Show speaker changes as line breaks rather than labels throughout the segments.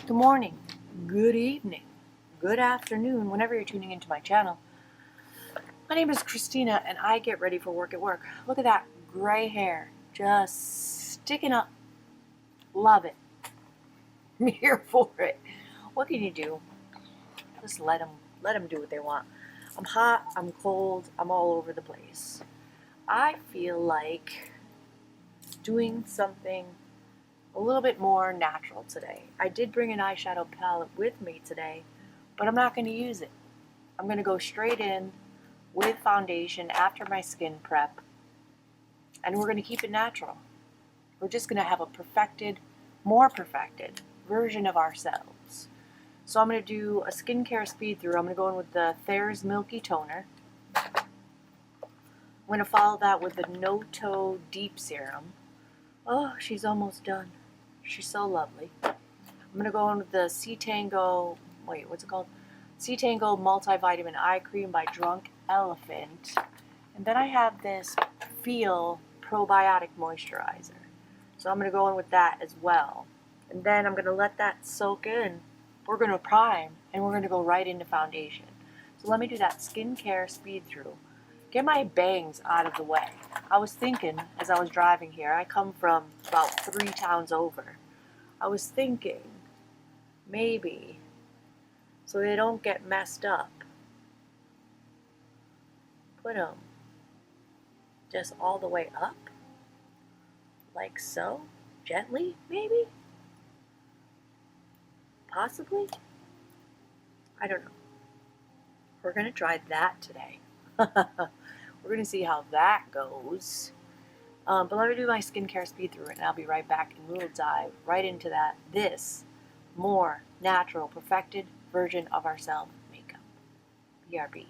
Good morning, good evening, good afternoon, whenever you're tuning into my channel. My name is Christina and I get ready for work at work. Look at that gray hair just sticking up. Love it. I'm here for it. What can you do? Just let them do what they want. I'm hot, I'm cold, I'm all over the place. I feel like doing something a little bit more natural today. I did bring an eyeshadow palette with me today, but I'm not going to use it. I'm going to go straight in with foundation after my skin prep, and we're going to keep it natural. We're just going to have a more perfected version of ourselves. So I'm going to do a skincare speed through. I'm going to go in with the Thayer's Milky Toner. I'm going to follow that with the Noto Deep Serum. Oh, she's almost done. She's so lovely. I'm going to go in with the Tango Multivitamin Eye Cream by Drunk Elephant. And then I have this Feel Probiotic Moisturizer. So I'm going to go in with that as well. And then I'm going to let that soak in. We're going to prime, and we're going to go right into foundation. So let me do that skincare speed through. Get my bangs out of the way. I was thinking, as I was driving here, I come from about 3 towns over. I was thinking, maybe, so they don't get messed up, put them just all the way up, like so, gently, maybe, possibly, I don't know. We're going to try that today. We're going to see how that goes. But let me do my skincare speed through it, and I'll be right back, and we'll dive right into this more natural, perfected version of ourselves makeup. BRB.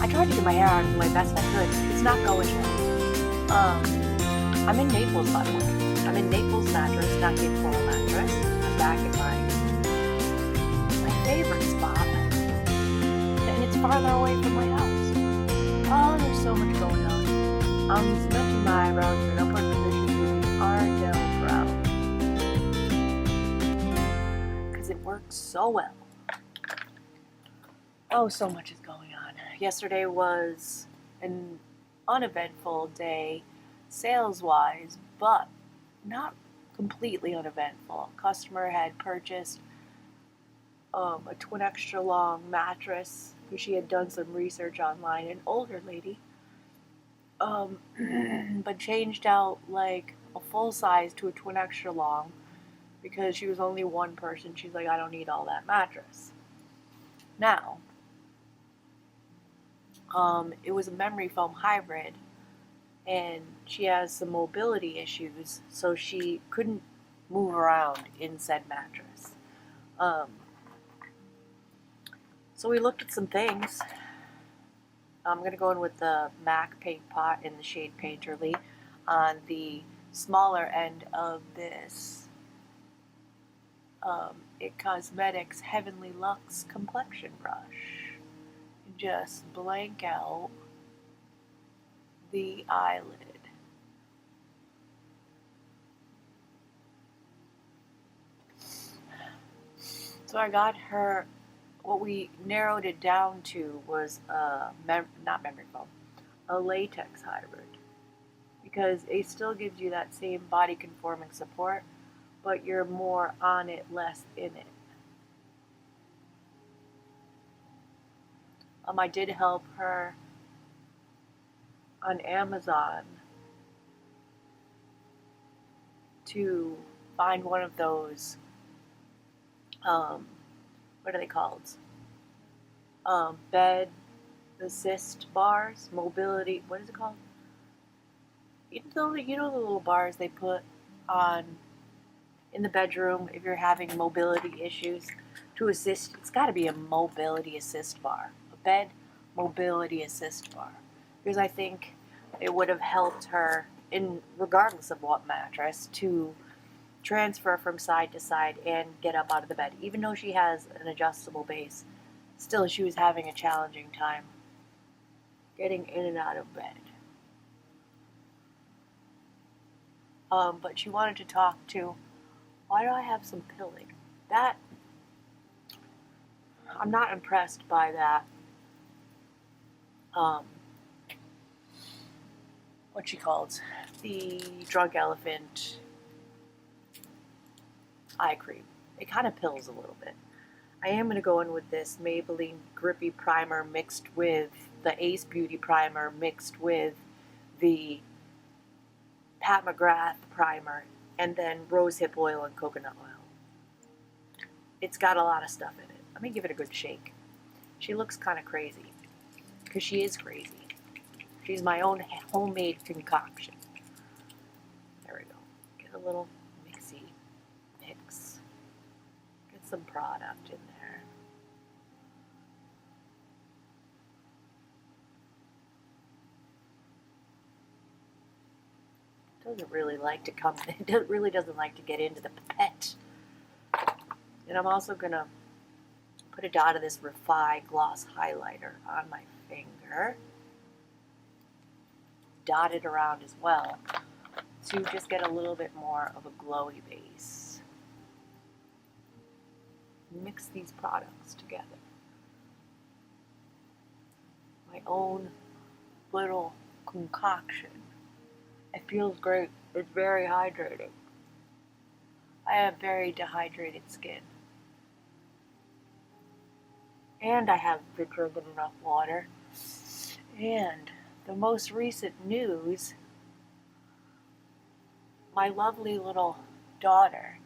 I tried to get my hair out the way best I could. It's not going well. I'm in Naples, by the way. I'm in Naples Mattress, not Cape Coral Mattress. I'm back at my favorite spot, and it's farther away from my house. Oh, there's so much going on. I'm cementing my eyebrows in an upward position using Ardell brow, because it works so well. Oh, so much is going on. Yesterday was an uneventful day, sales-wise, but not completely uneventful. A customer had purchased a twin extra long mattress because she had done some research online, an older lady, but changed out like a full size to a twin extra long because she was only one person. She's like, I don't need all that mattress. Now, it was a memory foam hybrid, and she has some mobility issues, so she couldn't move around in said mattress. So we looked at some things. I'm going to go in with the MAC paint pot in the shade Painterly on the smaller end of this It Cosmetics Heavenly Luxe complexion brush. Just blank out the eyelid. So I got her, what we narrowed it down to was not memory foam, a latex hybrid, because it still gives you that same body conforming support, but you're more on it, less in it. I did help her on Amazon to find one of those, what are they called? bed assist bars, mobility, what is it called? You know the little bars they put on in the bedroom if you're having mobility issues to assist. It's got to be a mobility assist bar, a bed mobility assist bar, because I think it would have helped her, in regardless of what mattress, to transfer from side to side and get up out of the bed. Even though she has an adjustable base, still she was having a challenging time getting in and out of bed. But she wanted to talk to, why do I have some pilling? That, I'm not impressed by that. What she calls the drunk elephant eye cream. It kind of pills a little bit. I am going to go in with this Maybelline Grippy Primer mixed with the Ace Beauty Primer mixed with the Pat McGrath Primer, and then rosehip oil and coconut oil. It's got a lot of stuff in it. Let me give it a good shake. She looks kind of crazy, because she is crazy. She's my own homemade concoction. There we go. Get a little mixy mix. Get some product in there. Doesn't really like to come. It really doesn't like to get into the pipette. And I'm also gonna put a dot of this Refi Gloss Highlighter on my finger. Dot it around as well to just get a little bit more of a glowy base. Mix these products together. My own little concoction. It feels great. It's very hydrating. I have very dehydrated skin. And I haven't been drinking enough water. And the most recent news, my lovely little daughter,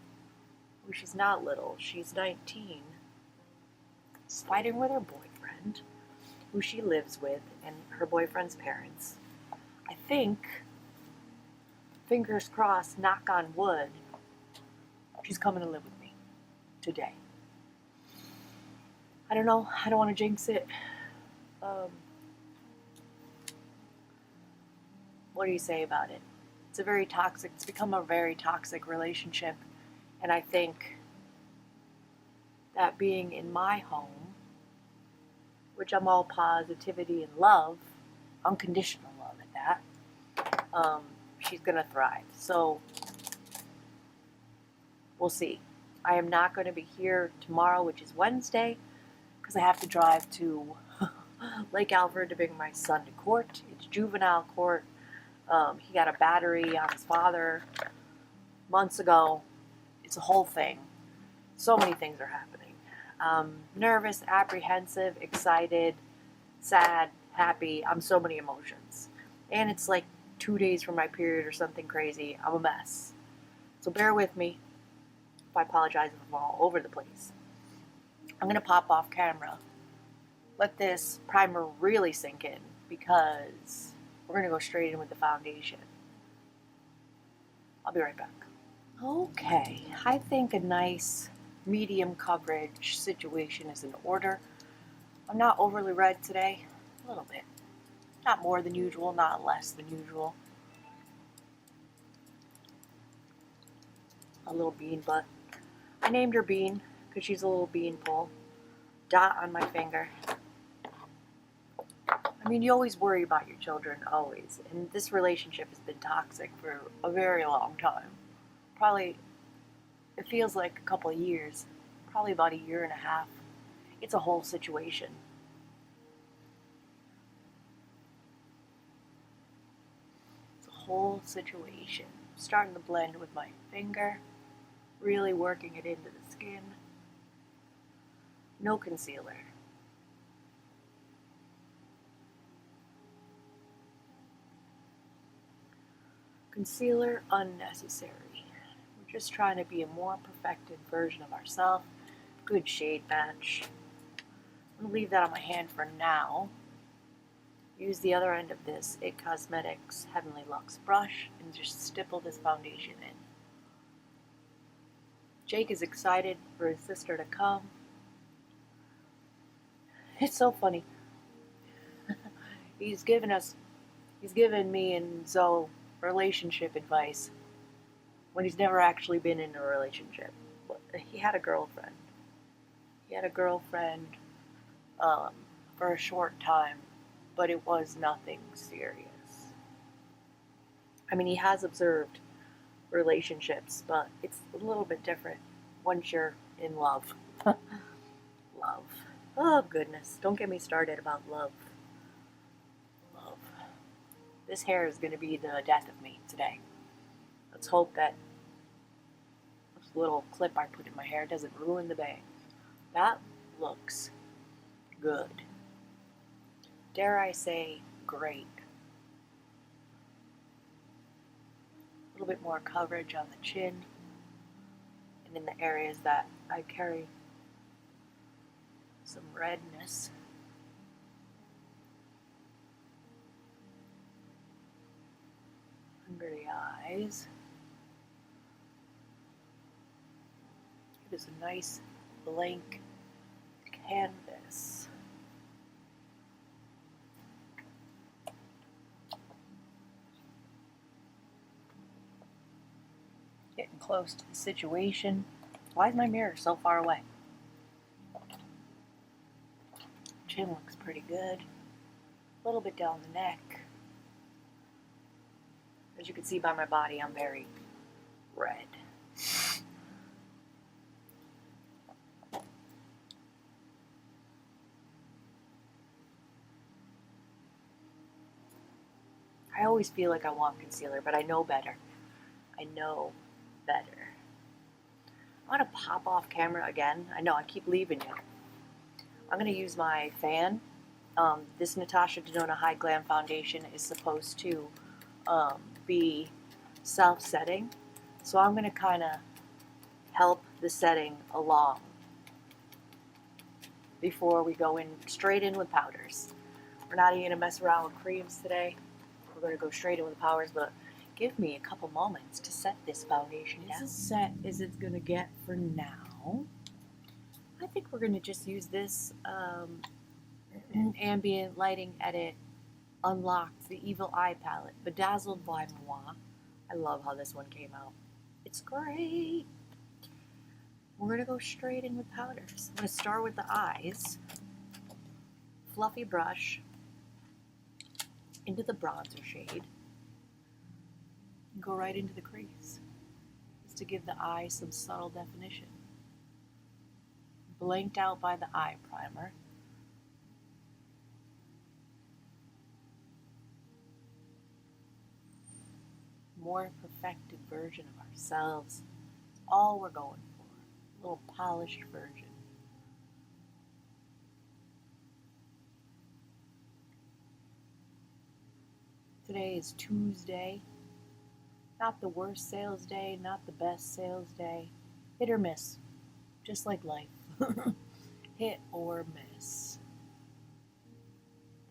who she's not little, she's 19, is fighting with her boyfriend, who she lives with, and her boyfriend's parents. I think, fingers crossed, knock on wood, she's coming to live with me today. I don't know. I don't want to jinx it. What do you say about it? It's become a very toxic relationship. And I think that being in my home, which I'm all positivity and love, unconditional love at that, she's going to thrive. So we'll see. I am not going to be here tomorrow, which is Wednesday, because I have to drive to Lake Alfred to bring my son to court. It's juvenile court. He got a battery on his father months ago. It's a whole thing. So many things are happening. Nervous, apprehensive, excited, sad, happy. I'm so many emotions. And it's like 2 days from my period or something crazy. I'm a mess. So bear with me if I apologize if I'm all over the place. I'm going to pop off camera. Let this primer really sink in, because we're going to go straight in with the foundation. I'll be right back. Okay, I think a nice medium coverage situation is in order. I'm not overly red today, a little bit. Not more than usual, not less than usual. A little bean butt. I named her Bean because she's a little beanpole. Dot on my finger. I mean, you always worry about your children, always. And this relationship has been toxic for a very long time. Probably, it feels like a couple of years. Probably about a year and a half. It's a whole situation. It's a whole situation. I'm starting to blend with my finger. Really working it into the skin. No concealer. Concealer unnecessary. We're just trying to be a more perfected version of ourselves. Good shade match. I'm going to leave that on my hand for now. Use the other end of this It Cosmetics Heavenly Luxe brush and just stipple this foundation in. Jake is excited for his sister to come. It's so funny. He's given me and Zoe relationship advice when he's never actually been in a relationship. He had a girlfriend. For a short time, but it was nothing serious. I mean, he has observed relationships, but it's a little bit different once you're in love. Love. Oh, goodness. Don't get me started about love. Love. This hair is going to be the death of me today. Let's hope that this little clip I put in my hair doesn't ruin the bang. That looks good. Dare I say, great. A little bit more coverage on the chin and in the areas that I carry some redness. Under the eyes. It is a nice blank canvas. Getting close to the situation. Why is my mirror so far away? Chin looks pretty good. A little bit down the neck. As you can see by my body, I'm very red. I always feel like I want concealer, but I know better. I know better. I'm going to pop off camera again. I know, I keep leaving you. I'm going to use my fan. This Natasha Denona High Glam Foundation is supposed to be self-setting. So I'm going to kind of help the setting along before we go in straight in with powders. We're not even going to mess around with creams today. We're going to go straight in with powders, but give me a couple moments to set this foundation down. This is set as it's going to get for now. I think we're going to just use this Ambient Lighting Edit Unlocked, the Evil Eye Palette, Bedazzled by Moi. I love how this one came out. It's great. We're going to go straight in with powders. I'm going to start with the eyes. Fluffy brush into the bronzer shade. And go right into the crease. Just to give the eye some subtle definition. Blanked out by the eye primer. More perfected version of ourselves. It's all we're going for. A little polished version. Today is Tuesday. Not the worst sales day, not the best sales day. Hit or miss. Just like life. Hit or miss.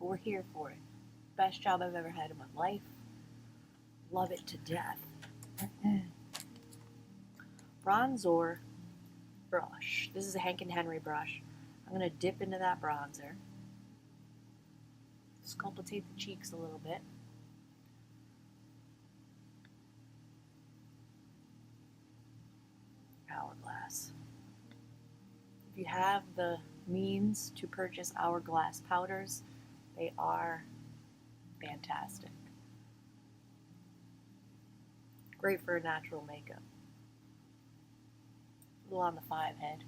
But we're here for it. Best job I've ever had in my life. Love it to death. Bronzer brush. This is a Hank & Henry brush. I'm going to dip into that bronzer. Sculptate the cheeks a little bit. Hourglass. If you have the means to purchase Hourglass powders, they are fantastic. Great for a natural makeup. A little on the 5 head.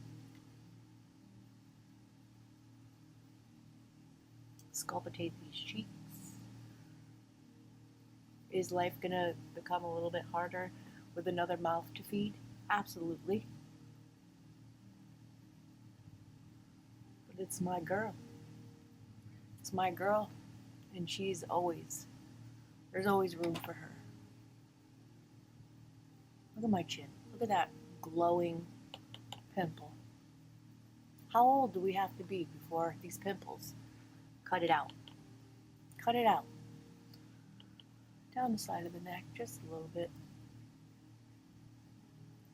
Sculptate these cheeks. Is life gonna become a little bit harder with another mouth to feed? Absolutely. But it's my girl. It's my girl, and there's always room for her. Look at my chin. Look at that glowing pimple. How old do we have to be before these pimples? Cut it out. Cut it out. Down the side of the neck, just a little bit.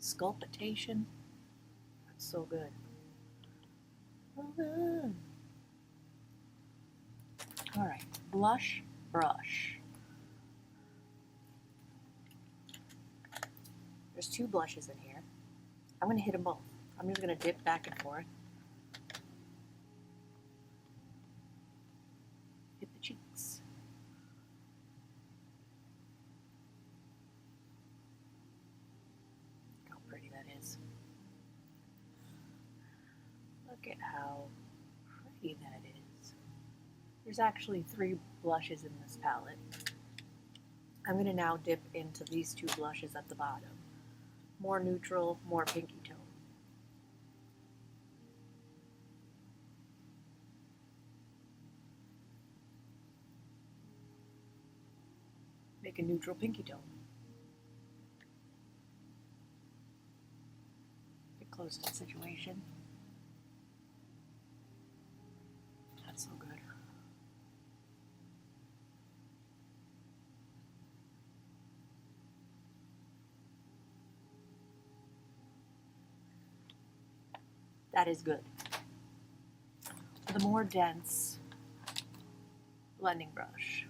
Sculptation. That's so good. So good. Alright, blush brush. There's two blushes in here. I'm going to hit them both. I'm just going to dip back and forth. Hit the cheeks. Look how pretty that is. Look at how pretty that is. There's actually 3 blushes in this palette. I'm going to now dip into these 2 blushes at the bottom. More neutral, more pinky tone. Make a neutral pinky tone. Get close to the situation. That's so good. That is good. The more dense blending brush,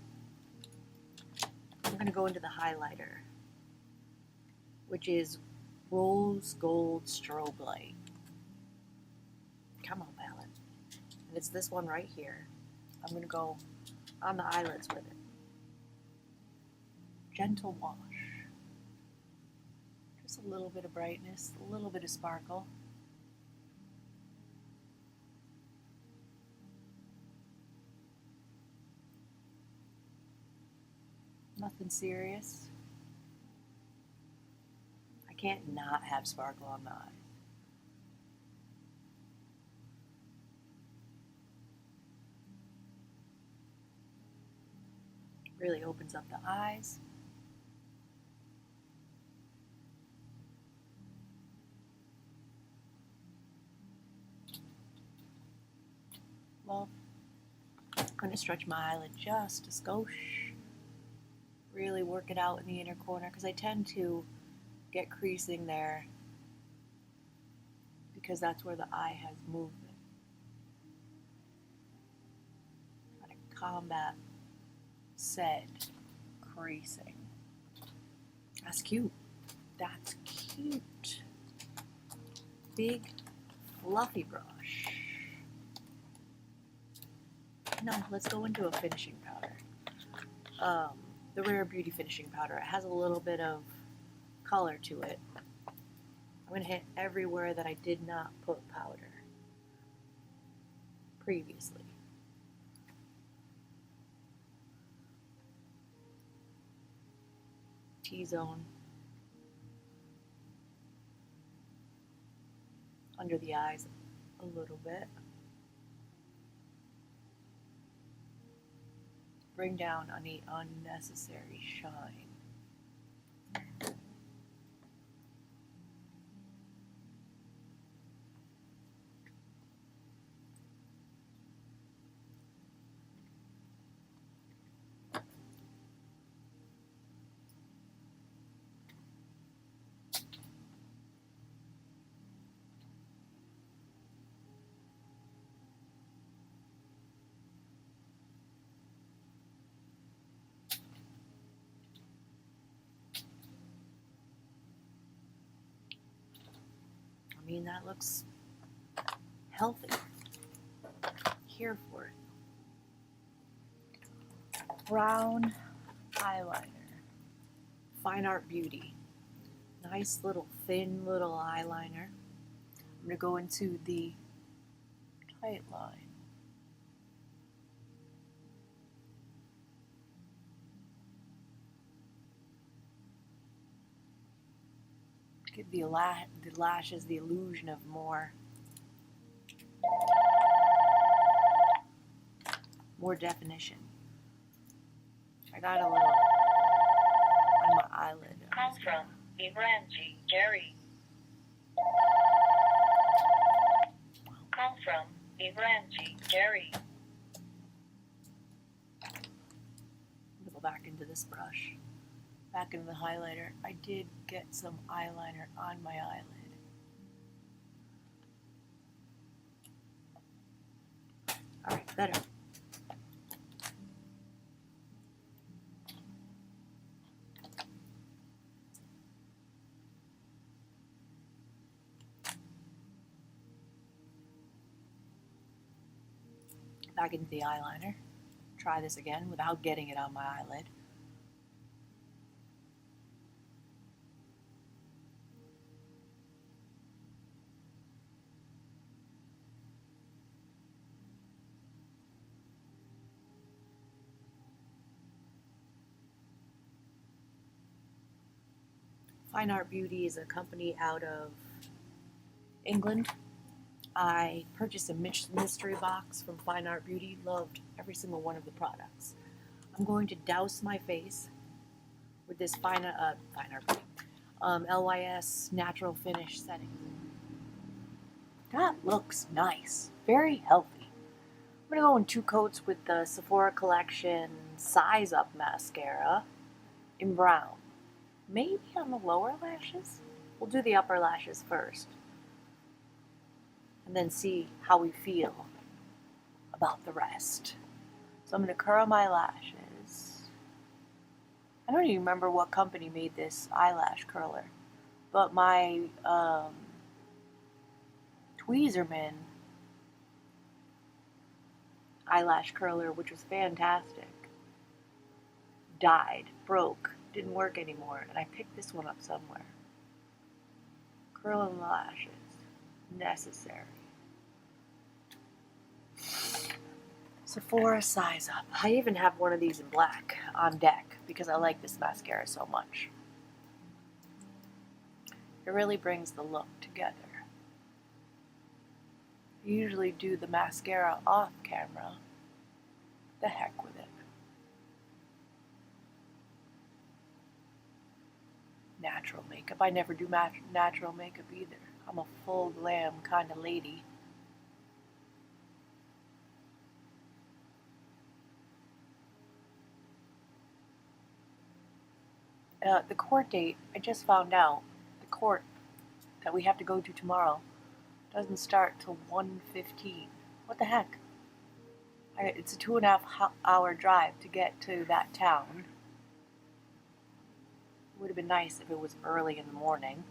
I'm going to go into the highlighter, which is Rose Gold Strobe Light. Come on, palette. And it's this one right here. I'm going to go on the eyelids with it. Gentle wash. Just a little bit of brightness, a little bit of sparkle. Nothing serious. I can't not have sparkle on the eyes. Really opens up the eyes. Love. I'm going to stretch my eyelid just a skosh. Really work it out in the inner corner because I tend to get creasing there because that's where the eye has movement. Try to combat said creasing. That's cute. That's cute. Big fluffy brush. No, let's go into a finishing powder. The Rare Beauty finishing powder. It has a little bit of color to it. I'm going to hit everywhere that I did not put powder previously. T-zone. Under the eyes a little bit. Bring down any unnecessary shine. I mean, that looks healthy. Here for it. Brown eyeliner. Fine Art Beauty. Nice little thin little eyeliner. I'm going to go into the tight line. Give the lashes the illusion of more definition. I got a little on my eyelid.
Call from Ibranji Jerry. Call from Iranji Gary.
Go back into this brush, back into the highlighter. I did get some eyeliner on my eyelid. All right, better. Back into the eyeliner. Try this again without getting it on my eyelid. Fine Art Beauty is a company out of England. I purchased a mystery box from Fine Art Beauty. Loved every single one of the products. I'm going to douse my face with this Fine Art Beauty LYS Natural Finish setting. That looks nice. Very healthy. I'm going to go in 2 coats with the Sephora Collection Size Up Mascara in brown. Maybe on the lower lashes? We'll do the upper lashes first. And then see how we feel about the rest. So I'm going to curl my lashes. I don't even remember what company made this eyelash curler, but my Tweezerman eyelash curler, which was fantastic, died, broke, didn't work anymore, and I picked this one up somewhere. Curling the lashes. Necessary. Sephora Size Up. I even have one of these in black on deck because I like this mascara so much. It really brings the look together. I usually do the mascara off camera. The heck with it. Natural makeup. I never do natural makeup either. I'm a full glam kind of lady. The court date, I just found out, the court that we have to go to tomorrow doesn't start till 1:15. What the heck? It's a 2.5 hour drive to get to that town. It would have been nice if it was early in the morning,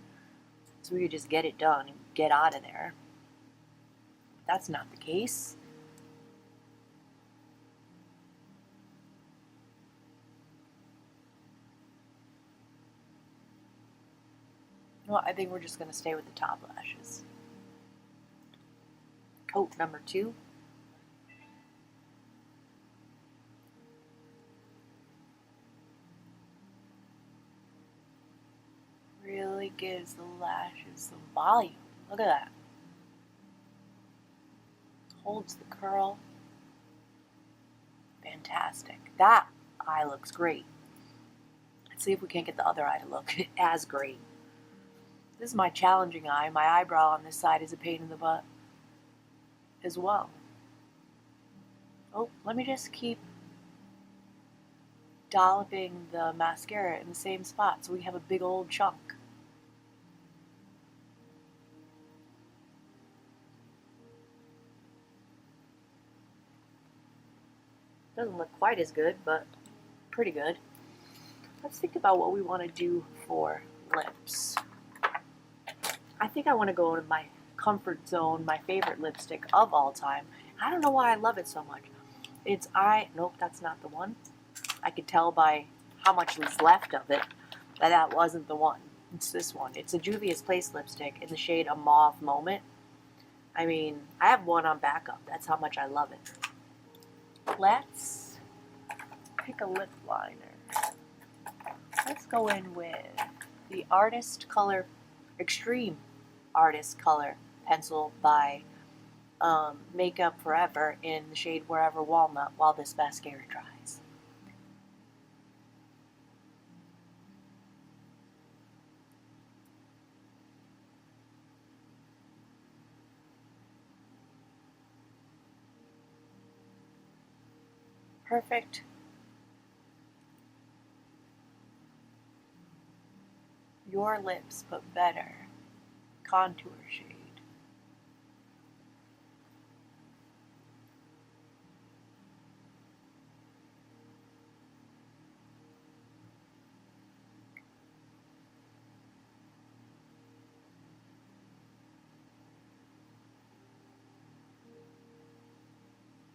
so we could just get it done and get out of there. That's not the case. Well, I think we're just going to stay with the top lashes. Coat number 2. Really gives the lashes some volume. Look at that. Holds the curl. Fantastic. That eye looks great. Let's see if we can't get the other eye to look as great. This is my challenging eye. My eyebrow on this side is a pain in the butt as well. Oh, let me just keep dolloping the mascara in the same spot so we have a big old chunk. Doesn't look quite as good, but pretty good. Let's think about what we want to do for lips. I think I want to go into my comfort zone, my favorite lipstick of all time. I don't know why I love it so much. Nope, that's not the one. I could tell by how much was left of it that wasn't the one. It's this one. It's a Juvia's Place lipstick in the shade A Mauve Moment. I mean, I have one on backup. That's how much I love it. Let's pick a lip liner. Let's go in with the Extreme Artist Color pencil by Makeup Forever in the shade Wherever Walnut while this mascara dries. perfect your lips but better contour shade.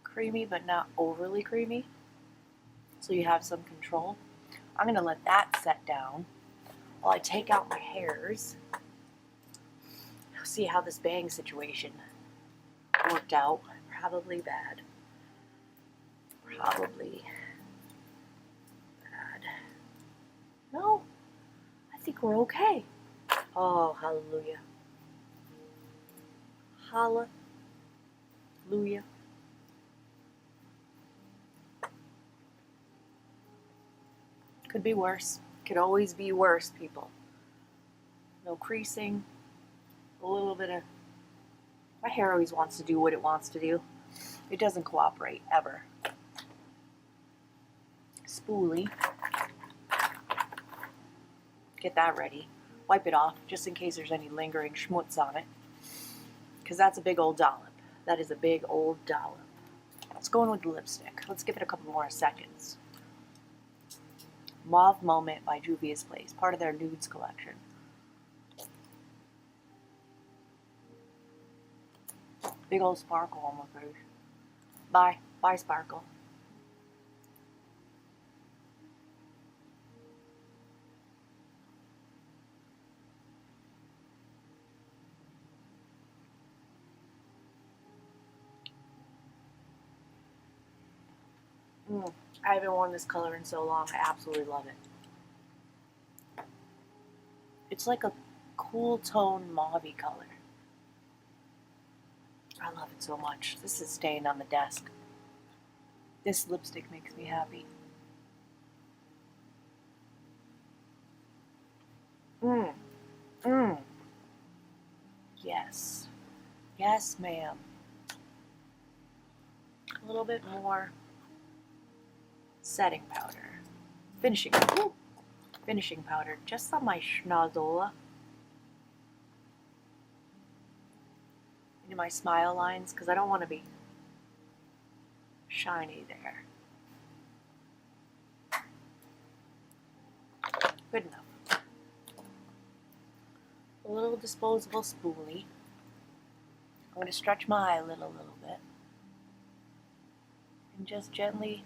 Creamy but not overly creamy, so you have some control. I'm going to let that set down while I take out my hairs. See how this bang situation worked out. Probably bad. Probably bad. No, I think we're okay. Oh, hallelujah. Hallelujah. Could be worse. Could always be worse, people. No creasing. A little bit of... My hair always wants to do what it wants to do. It doesn't cooperate, ever. Spoolie. Get that ready. Wipe it off, just in case there's any lingering schmutz on it. Because that's a big old dollop. That is a big old dollop. Let's go in with the lipstick. Let's give it a couple more seconds. Mauve Moment by Juvia's Place, part of their nudes collection. Big old sparkle on my face. Bye. Bye, sparkle. I haven't worn this color in so long. I absolutely love it. It's like a cool tone mauve-y color. I love it so much. This is staying on the desk. This lipstick makes me happy. Yes. Yes, ma'am. A little bit more setting powder. Finishing powder just on my schnozola. Into my smile lines, because I don't want to be shiny there. Good enough. A little disposable spoolie. I'm going to stretch my eyelid a little bit. And just gently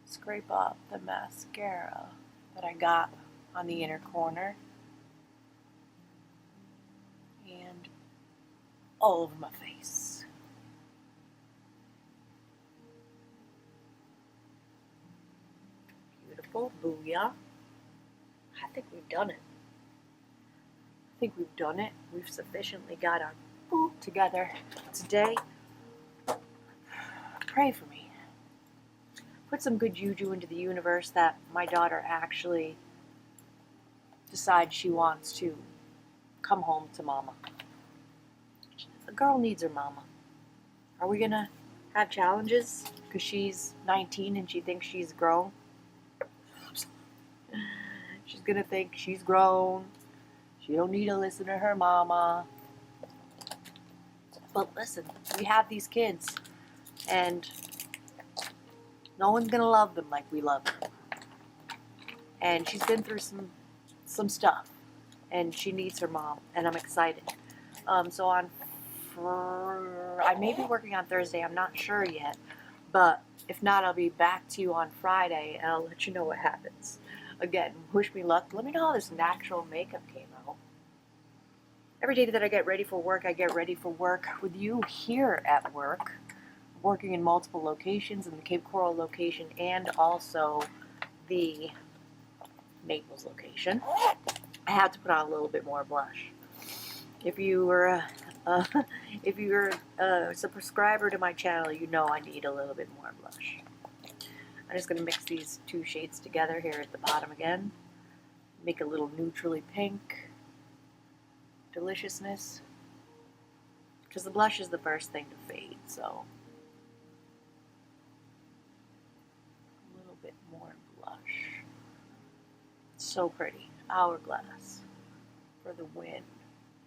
scrape up the mascara that I got on the inner corner. And all over my face. Beautiful. Booyah. I think we've done it. We've sufficiently got our boo together today. Pray for me. Put some good juju into the universe that my daughter actually decides she wants to come home to mama. A girl needs her mama. Are we gonna have challenges because she's 19 and she thinks she's grown? She's gonna think she's grown. She don't need to listen to her mama. But listen, we have these kids and no one's gonna love them like we love them. And she's been through some stuff and she needs her mom and I'm excited. So I may be working on Thursday, I'm not sure yet, but if not, I'll be back to you on Friday and I'll let you know what happens. Again, wish me luck. Let me know how this natural makeup came out. Every day that I get ready for work, I get ready for work with you here at work. Working in multiple locations, in the Cape Coral location and also the Naples location. I had to put on a little bit more blush. If you were a subscriber to my channel, you know I need a little bit more blush. I'm just going to mix these two shades together here at the bottom again. Make a little neutrally pink deliciousness. Because the blush is the first thing to fade, so. bit more blush. So pretty. Hourglass for the win.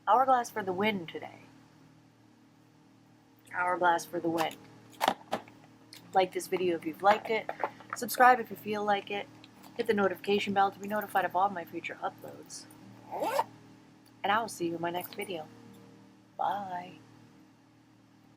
Hourglass for the win today. Hourglass for the win. Like this video if you've liked it. Subscribe if you feel like it. Hit the notification bell to be notified of all my future uploads. And I will see you in my next video. Bye.